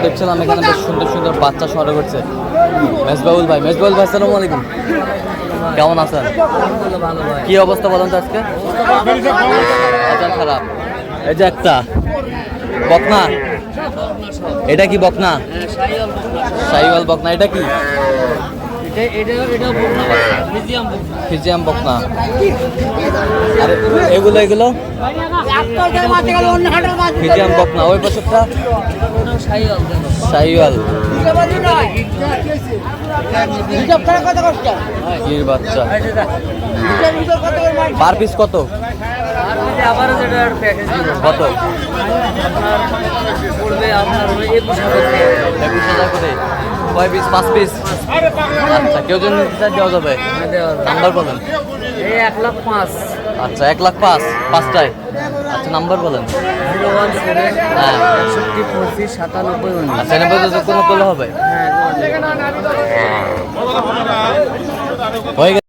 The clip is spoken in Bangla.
দেখছিলাম এখানে বেশ সুন্দর সুন্দর বাচ্চা সংগ্রহ করছে মেজবাউল ভাই। আসসালামু আলাইকুম, কেমন আছেন? কি অবস্থা বলেন তো আজকে? বাজার খারাপ। এই যে একটা বকনা, এটা কি বকনা? শাহিওয়াল বকনা। এটা কি? ফিজিয়াম বকনা। আর এগুলো ফিজিয়াম বকনা। ওই বছরটা শাহিওয়াল গির বাচ্চা। পার পিস কত? কত? 21,000 করে। কয় পিস? 5 পিস। আচ্ছা, কেউ যদি নিতে চায় দেওয়া যাবে? নাম্বার বলেন। 1,05,000। আচ্ছা, 1,05,000 পাঁচটায়। আচ্ছা, নাম্বার বলেন। 017 হ্যাঁ, 65 25 97 19। আচ্ছা, এর মধ্যে কোনো করলে হবে? হয়ে গেছে।